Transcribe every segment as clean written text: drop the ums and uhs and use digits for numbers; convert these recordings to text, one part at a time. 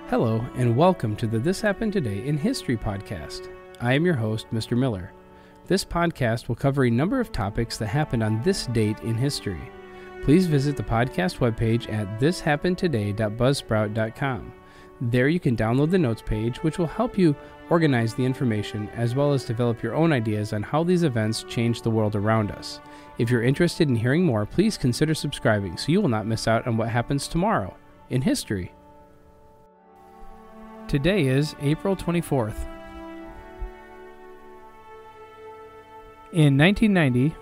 Hello, and welcome to the This Happened Today in History podcast. I am your host, Mr. Miller. This podcast will cover a number of topics that happened on this date in history. Please visit the podcast webpage at thishappenedtoday.buzzsprout.com. There you can download the notes page, which will help you organize the information as well as develop your own ideas on how these events change the world around us. If you're interested in hearing more, please consider subscribing so you will not miss out on what happens tomorrow in history. Today is April 24th. In 1990,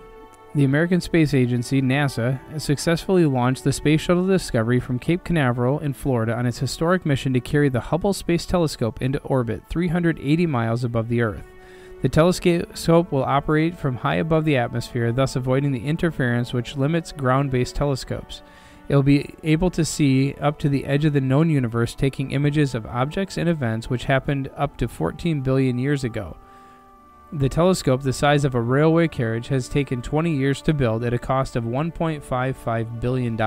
the American Space Agency, NASA, successfully launched the Space Shuttle Discovery from Cape Canaveral in Florida on its historic mission to carry the Hubble Space Telescope into orbit 380 miles above the Earth. The telescope will operate from high above the atmosphere, thus avoiding the interference which limits ground-based telescopes. It will be able to see up to the edge of the known universe, taking images of objects and events which happened up to 14 billion years ago. The telescope, the size of a railway carriage, has taken 20 years to build at a cost of $1.55 billion.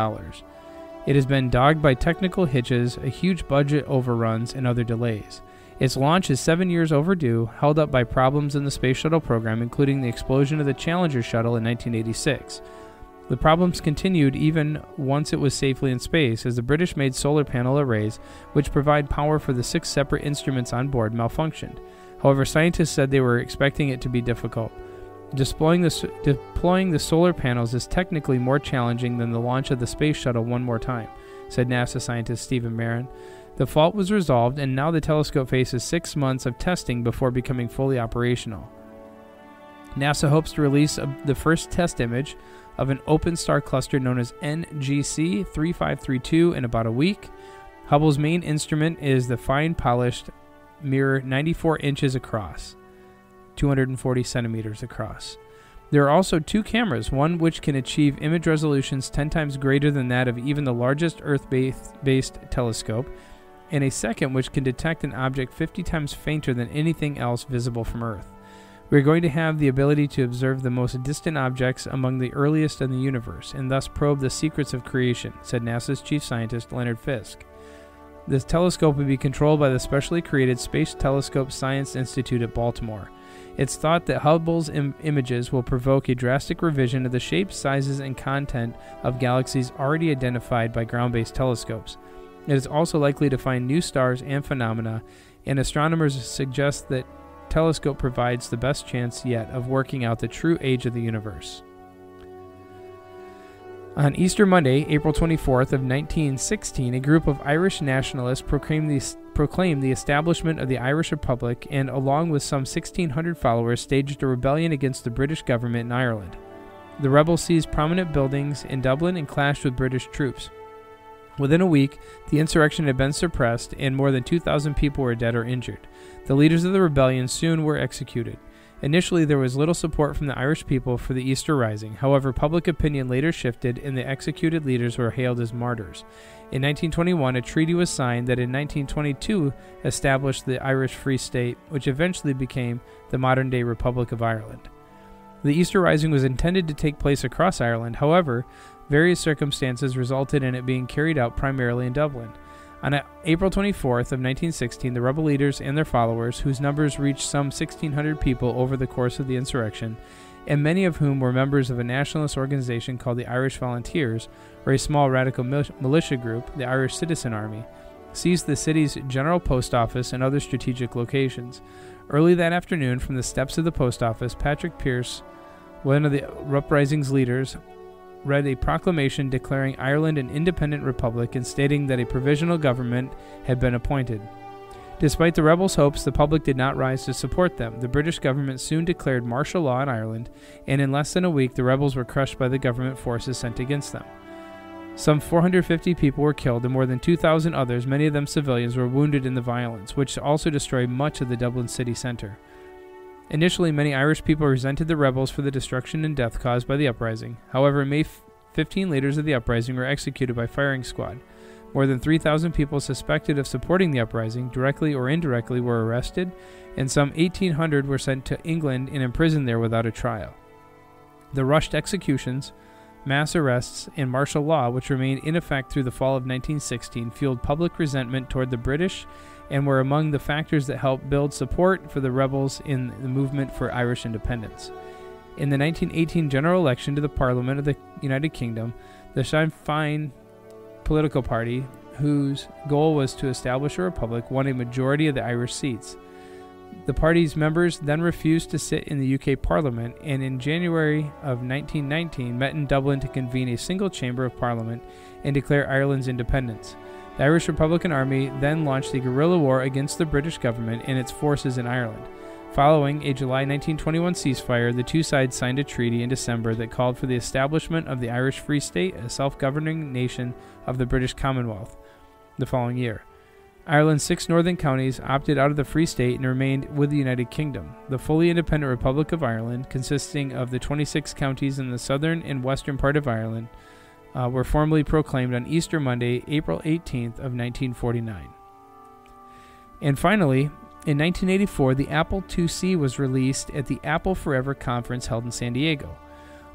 It has been dogged by technical hitches, a huge budget overruns, and other delays. Its launch is 7 years overdue, held up by problems in the Space Shuttle program, including the explosion of the Challenger shuttle in 1986. The problems continued even once it was safely in space, as the British made solar panel arrays, which provide power for the 6 separate instruments on board, malfunctioned. However, scientists said they were expecting it to be difficult. Deploying the solar panels is technically more challenging than the launch of the Space Shuttle one more time, said NASA scientist Stephen Marin. The fault was resolved, and now the telescope faces 6 months of testing before becoming fully operational. NASA hopes to release the first test image of an open star cluster known as NGC 3532 in about a week. Hubble's main instrument is the fine polished mirror 94 inches across, 240 centimeters across. There are also 2 cameras, one which can achieve image resolutions 10 times greater than that of even the largest Earth-based telescope, and a second which can detect an object 50 times fainter than anything else visible from Earth. We are going to have the ability to observe the most distant objects among the earliest in the universe, and thus probe the secrets of creation, said NASA's chief scientist Leonard Fisk. This telescope will be controlled by the specially created Space Telescope Science Institute at Baltimore. It's thought that Hubble's images will provoke a drastic revision of the shapes, sizes, and content of galaxies already identified by ground-based telescopes. It is also likely to find new stars and phenomena, and astronomers suggest that telescope provides the best chance yet of working out the true age of the universe. On Easter Monday, April 24th of 1916, a group of Irish nationalists proclaimed the establishment of the Irish Republic and, along with some 1,600 followers, staged a rebellion against the British government in Ireland. The rebels seized prominent buildings in Dublin and clashed with British troops. Within a week, the insurrection had been suppressed, and more than 2,000 people were dead or injured. The leaders of the rebellion soon were executed. Initially, there was little support from the Irish people for the Easter Rising. However, public opinion later shifted, and the executed leaders were hailed as martyrs. In 1921, a treaty was signed that in 1922 established the Irish Free State, which eventually became the modern-day Republic of Ireland. The Easter Rising was intended to take place across Ireland. However, various circumstances resulted in it being carried out primarily in Dublin. On April 24th of 1916, the rebel leaders and their followers, whose numbers reached some 1,600 people over the course of the insurrection, and many of whom were members of a nationalist organization called the Irish Volunteers, or a small radical militia group, the Irish Citizen Army, seized the city's general post office and other strategic locations. Early that afternoon, from the steps of the post office, Patrick Pearse, one of the Uprising's leaders, read a proclamation declaring Ireland an independent republic and stating that a provisional government had been appointed. Despite the rebels' hopes, the public did not rise to support them. The British government soon declared martial law in Ireland, and in less than a week, the rebels were crushed by the government forces sent against them. Some 450 people were killed, and more than 2,000 others, many of them civilians, were wounded in the violence, which also destroyed much of the Dublin city center. Initially, many Irish people resented the rebels for the destruction and death caused by the uprising. However, in May, 15 leaders of the uprising were executed by firing squad. More than 3,000 people suspected of supporting the uprising, directly or indirectly, were arrested, and some 1,800 were sent to England and imprisoned there without a trial. The rushed executions mass arrests, and martial law, which remained in effect through the fall of 1916, fueled public resentment toward the British and were among the factors that helped build support for the rebels in the movement for Irish independence. In the 1918 general election to the Parliament of the United Kingdom, the Sinn Féin political party, whose goal was to establish a republic, won a majority of the Irish seats. The party's members then refused to sit in the UK Parliament, and in January of 1919 met in Dublin to convene a single chamber of Parliament and declare Ireland's independence. The Irish Republican Army then launched a guerrilla war against the British government and its forces in Ireland. Following a July 1921 ceasefire, the two sides signed a treaty in December that called for the establishment of the Irish Free State, a self-governing nation of the British Commonwealth, the following year. Ireland's 6 northern counties opted out of the Free State and remained with the United Kingdom. The fully independent Republic of Ireland, consisting of the 26 counties in the southern and western part of Ireland, were formally proclaimed on Easter Monday, April 18th of 1949. And finally, in 1984, the Apple IIc was released at the Apple Forever conference held in San Diego.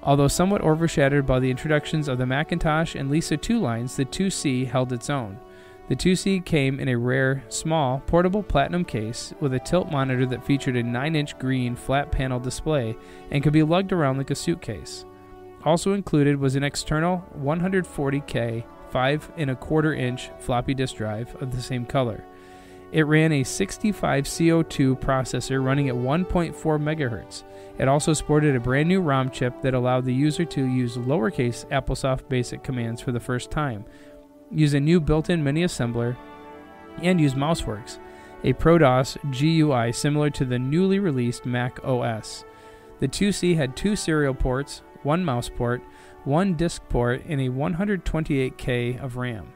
Although somewhat overshadowed by the introductions of the Macintosh and Lisa 2 lines, the IIc held its own. The IIc came in a rare, small, portable platinum case with a tilt monitor that featured a 9-inch green flat-panel display and could be lugged around like a suitcase. Also included was an external 140K 5.25-inch floppy disk drive of the same color. It ran a 65 CO2 processor running at 1.4 MHz. It also sported a brand new ROM chip that allowed the user to use lowercase AppleSoft BASIC commands for the first time, use a new built-in mini assembler, and use MouseWorks, a ProDOS GUI similar to the newly released Mac OS. The IIc had 2 serial ports, 1 mouse port, 1 disk port, and a 128K of RAM.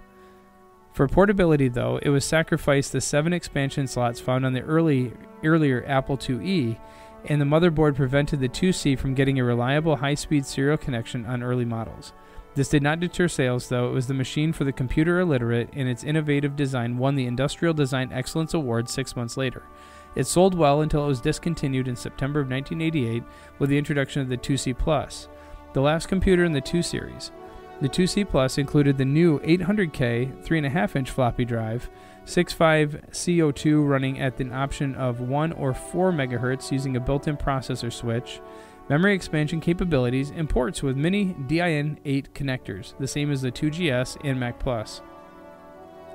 For portability, though, it was sacrificed the 7 expansion slots found on the earlier Apple IIe, and the motherboard prevented the IIc from getting a reliable high-speed serial connection on early models. This did not deter sales, though. It was the machine for the computer illiterate, and its innovative design won the Industrial Design Excellence Award 6 months later. It sold well until it was discontinued in September of 1988 with the introduction of the IIc Plus, the last computer in the 2 series. The IIc Plus included the new 800K 3.5-inch floppy drive, 6.5 CO2 running at an option of 1 or 4 MHz using a built-in processor switch, memory expansion capabilities, and ports with mini DIN8 connectors, the same as the 2GS and Mac Plus.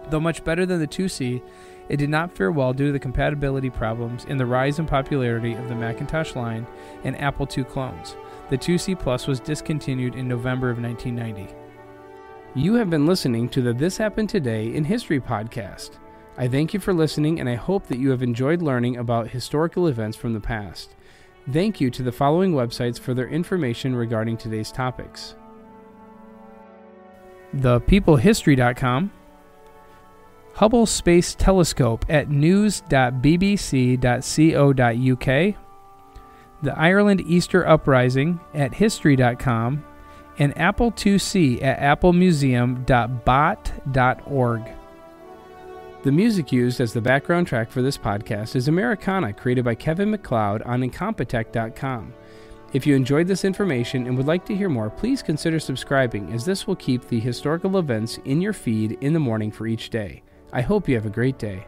Though much better than the IIc, it did not fare well due to the compatibility problems and the rise in popularity of the Macintosh line and Apple II clones. The IIc Plus was discontinued in November of 1990. You have been listening to the This Happened Today in History podcast. I thank you for listening, and I hope that you have enjoyed learning about historical events from the past. Thank you to the following websites for their information regarding today's topics: thepeoplehistory.com, Hubble Space Telescope at news.bbc.co.uk, the Ireland Easter Uprising at history.com, and Apple IIc at applemuseum.bot.org. The music used as the background track for this podcast is Americana, created by Kevin MacLeod on Incompetech.com. If you enjoyed this information and would like to hear more, please consider subscribing, as this will keep the historical events in your feed in the morning for each day. I hope you have a great day.